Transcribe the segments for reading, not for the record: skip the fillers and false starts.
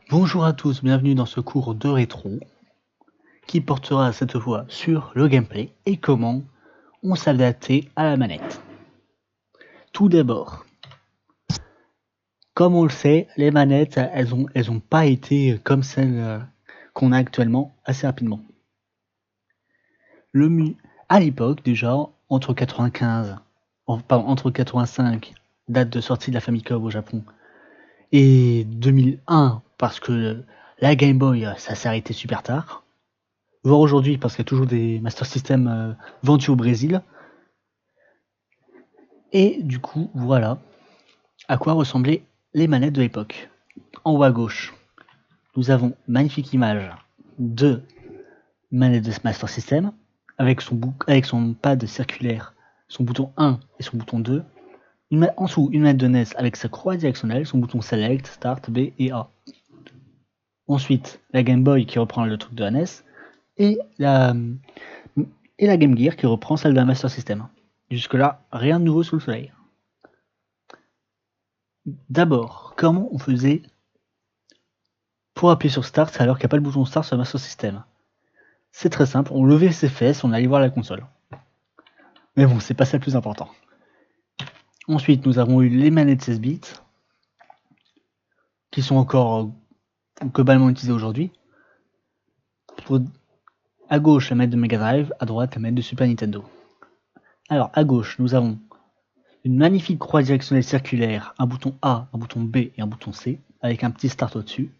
Bonjour à tous, bienvenue dans ce cours de rétro qui portera cette fois sur le gameplay et comment on s'adapter à la manette. Tout d'abord, comme on le sait, les manettes elles ont pas été comme celles qu'on a actuellement assez rapidement. À l'époque déjà, entre 85, date de sortie de la Famicom au Japon, et 2001 parce que la Game Boy ça s'est arrêté super tard. Voire aujourd'hui parce qu'il y a toujours des Master System vendus au Brésil. Et du coup, voilà à quoi ressemblaient les manettes de l'époque. En haut à gauche, nous avons une magnifique image de manette de Master System avec son pad circulaire, son bouton 1 et son bouton 2. En dessous, une manette de NES avec sa croix directionnelle, son bouton Select, Start, B et A. Ensuite, la Game Boy qui reprend le truc de la NES et la Game Gear qui reprend celle de la Master System. Jusque-là, rien de nouveau sous le soleil. D'abord, comment on faisait pour appuyer sur Start alors qu'il n'y a pas le bouton Start sur le Master System? C'est très simple, on levait ses fesses, on allait voir la console. Mais bon, c'est pas ça le plus important. Ensuite, nous avons eu les manettes 16 bits, qui sont encore globalement utilisées aujourd'hui. À gauche, la manette de Mega Drive, à droite, la manette de Super Nintendo. Alors, à gauche, nous avons une magnifique croix directionnelle circulaire, un bouton A, un bouton B et un bouton C, avec un petit Start au-dessus.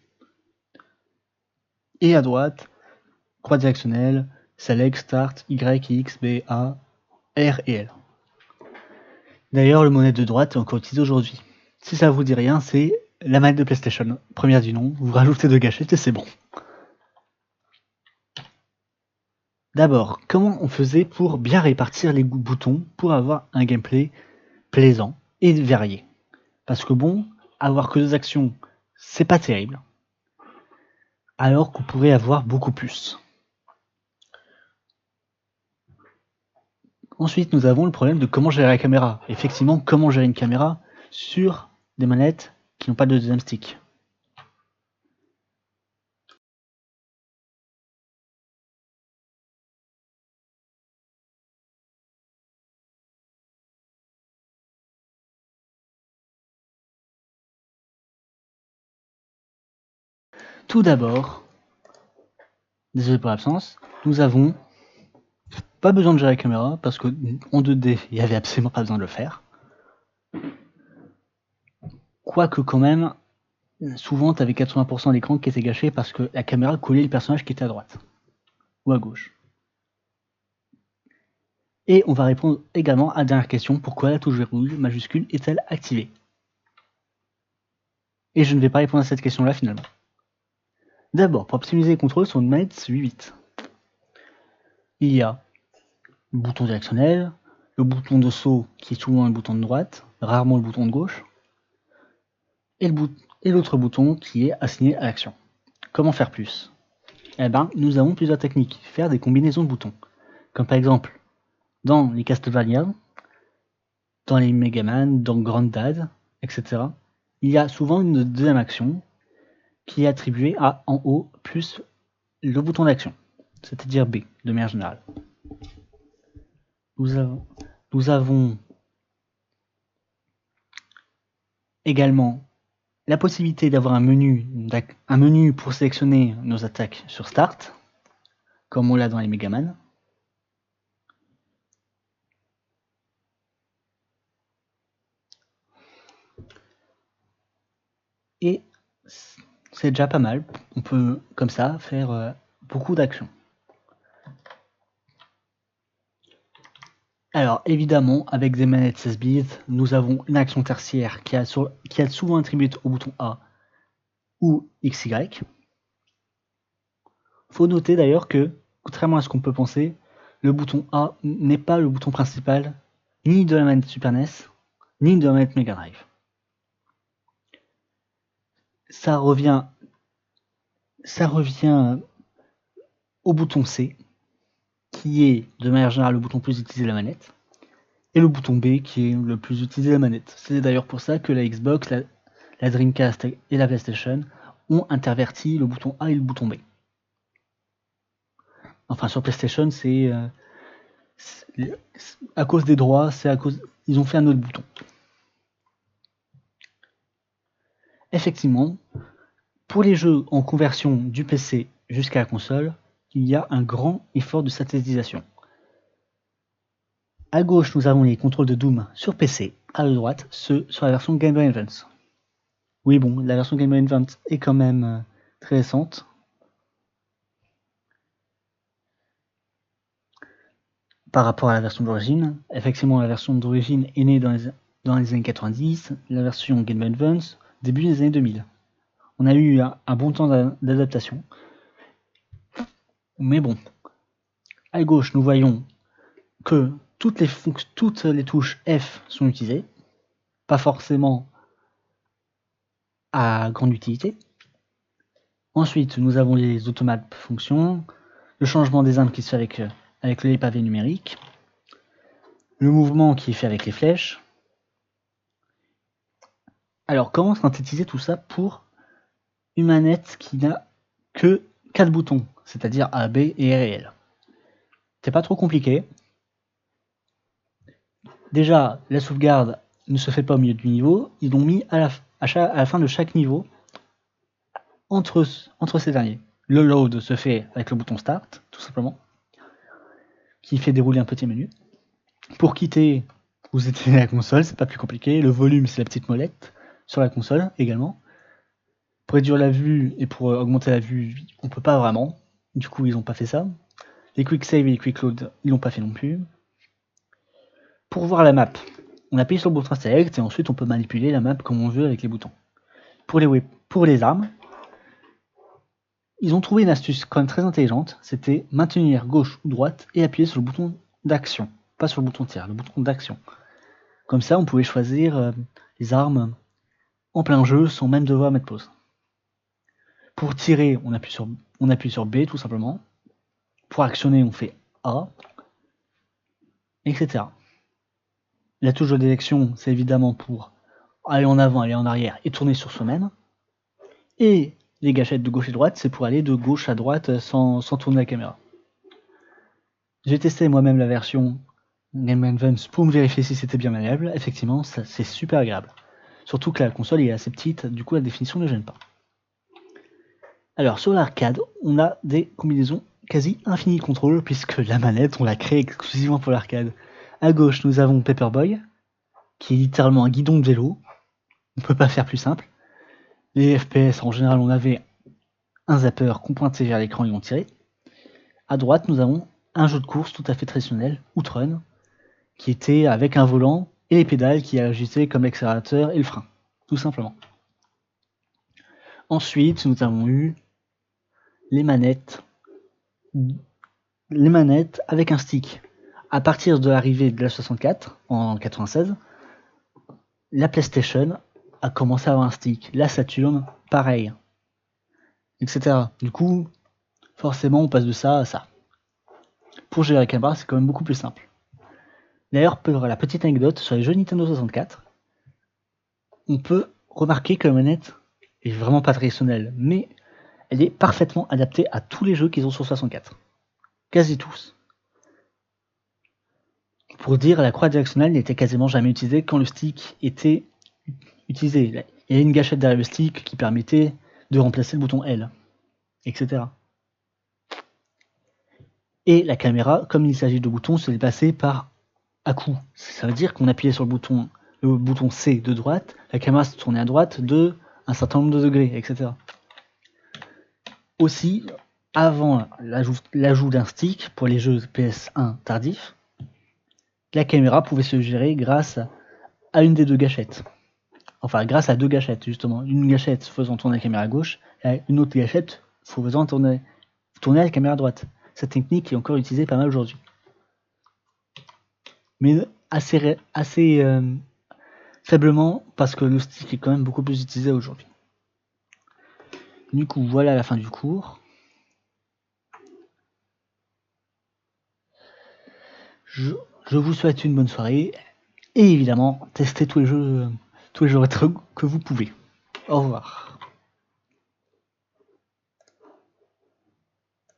Et à droite, croix directionnelle, Select, Start, Y, X, B, A, R et L. D'ailleurs, le monnaie de droite est encore utilisé aujourd'hui. Si ça vous dit rien, c'est la manette de PlayStation, première du nom, vous rajoutez 2 gâchettes et c'est bon. D'abord, comment on faisait pour bien répartir les boutons pour avoir un gameplay plaisant et varié? Parce que bon, avoir que 2 actions, c'est pas terrible, alors qu'on pourrait avoir beaucoup plus. Ensuite, nous avons le problème de comment gérer la caméra. Effectivement, comment gérer une caméra sur des manettes qui n'ont pas de deuxième stick. Tout d'abord, désolé pour l'absence, nous avons pas besoin de gérer la caméra parce que en 2D, il n'y avait absolument pas besoin de le faire. Quoique quand même, souvent tu avais 80% de l'écran qui était gâché parce que la caméra collait le personnage qui était à droite ou à gauche. Et on va répondre également à la dernière question, pourquoi la touche verrouille majuscule est-elle activée? Et je ne vais pas répondre à cette question-là finalement. D'abord, pour optimiser les contrôles sur une manette 8 bits, il y a le bouton directionnel, le bouton de saut qui est souvent le bouton de droite, rarement le bouton de gauche, et l'autre bouton qui est assigné à l'action. Comment faire plus? Eh ben, nous avons plusieurs techniques. Faire des combinaisons de boutons. Comme par exemple, dans les Castlevania, dans les Mega Man, dans Granddad, etc. Il y a souvent une deuxième action qui est attribuée à en haut plus le bouton d'action, c'est-à-dire B, de manière générale. Nous avons également la possibilité d'avoir un menu pour sélectionner nos attaques sur Start, comme on l'a dans les Mega Man. Et c'est déjà pas mal, on peut comme ça faire beaucoup d'actions. Alors évidemment, avec des manettes 16 bits, nous avons une action tertiaire qui est souvent attribuée au bouton A ou XY. Faut noter d'ailleurs que, contrairement à ce qu'on peut penser, le bouton A n'est pas le bouton principal ni de la manette Super NES, ni de la manette Mega Drive. Ça revient au bouton C, qui est de manière générale le bouton le plus utilisé de la manette, et le bouton B qui est le plus utilisé de la manette. C'est d'ailleurs pour ça que la Xbox, la Dreamcast et la PlayStation ont interverti le bouton A et le bouton B. Enfin, sur PlayStation, c'est à cause des droits, ils ont fait un autre bouton. Effectivement, pour les jeux en conversion du PC jusqu'à la console, il y a un grand effort de synthétisation. À gauche, nous avons les contrôles de Doom sur PC, à la droite, ceux sur la version Game Boy Advance. Oui, bon, la version Game Boy Advance est quand même très récente. Par rapport à la version d'origine. Effectivement, la version d'origine est née dans les années 90, la version Game Boy Advance, début des années 2000. On a eu un bon temps d'adaptation. Mais bon, à gauche, nous voyons que toutes les touches F sont utilisées, pas forcément à grande utilité. Ensuite, nous avons les automates fonctions, le changement des armes qui se fait avec le pavé numérique, le mouvement qui est fait avec les flèches. Alors, comment synthétiser tout ça pour une manette qui n'a que 4 boutons, c'est-à-dire A, B et R et L? C'est pas trop compliqué. Déjà, la sauvegarde ne se fait pas au milieu du niveau, ils l'ont mis à la fin de chaque niveau, entre ces derniers. Le load se fait avec le bouton Start, tout simplement, qui fait dérouler un petit menu. Pour quitter, vous éteignez la console, c'est pas plus compliqué. Le volume, c'est la petite molette sur la console également. Pour réduire la vue et pour augmenter la vue, on peut pas vraiment. Du coup, ils ont pas fait ça. Les quick save et les quick load, ils l'ont pas fait non plus. Pour voir la map, on appuie sur le bouton select et ensuite on peut manipuler la map comme on veut avec les boutons. Pour les armes, ils ont trouvé une astuce quand même très intelligente, c'était maintenir gauche ou droite et appuyer sur le bouton d'action, pas sur le bouton tir, le bouton d'action. Comme ça, on pouvait choisir les armes en plein jeu sans même devoir mettre pause. Pour tirer, on appuie sur B tout simplement. Pour actionner, on fait A, etc. La touche de direction, c'est évidemment pour aller en avant, aller en arrière et tourner sur soi-même. Et les gâchettes de gauche et droite, c'est pour aller de gauche à droite sans tourner la caméra. J'ai testé moi-même la version Game Boy Advance pour me vérifier si c'était bien maniable. Effectivement, c'est super agréable. Surtout que la console est assez petite, du coup la définition ne gêne pas. Alors sur l'arcade, on a des combinaisons quasi infinies de contrôle, puisque la manette, on l'a créée exclusivement pour l'arcade. À gauche, nous avons Paperboy, qui est littéralement un guidon de vélo. On ne peut pas faire plus simple. Les FPS, en général, on avait un zapper qu'on pointait vers l'écran et on tirait. À droite, nous avons un jeu de course tout à fait traditionnel, Outrun, qui était avec un volant et les pédales qui agissaient comme l'accélérateur et le frein, tout simplement. Ensuite, nous avons eu les manettes avec un stick. À partir de l'arrivée de la 64, en 96, la PlayStation a commencé à avoir un stick. La Saturn, pareil, etc. Du coup, forcément, on passe de ça à ça. Pour gérer la caméra, c'est quand même beaucoup plus simple. D'ailleurs, pour la petite anecdote, sur les jeux Nintendo 64, on peut remarquer que la manette est vraiment pas traditionnelle, mais elle est parfaitement adaptée à tous les jeux qu'ils ont sur 64. Quasi tous. Pour dire, la croix directionnelle n'était quasiment jamais utilisée quand le stick était utilisé. Il y avait une gâchette derrière le stick qui permettait de remplacer le bouton L, etc. Et la caméra, comme il s'agit de boutons, se déplaçait par à coup. Ça veut dire qu'on appuyait sur le bouton C de droite, la caméra se tournait à droite de un certain nombre de degrés, etc. Aussi, avant l'ajout d'un stick pour les jeux PS1 tardifs, la caméra pouvait se gérer grâce à une des deux gâchettes. Enfin, grâce à deux gâchettes, justement. Une gâchette faisant tourner la caméra à gauche, et une autre gâchette faisant tourner la caméra à droite. Cette technique est encore utilisée pas mal aujourd'hui. Mais assez faiblement, parce que le stick est quand même beaucoup plus utilisé aujourd'hui. Du coup, voilà la fin du cours. Je vous souhaite une bonne soirée et évidemment testez tous les jeux rétro que vous pouvez. Au revoir.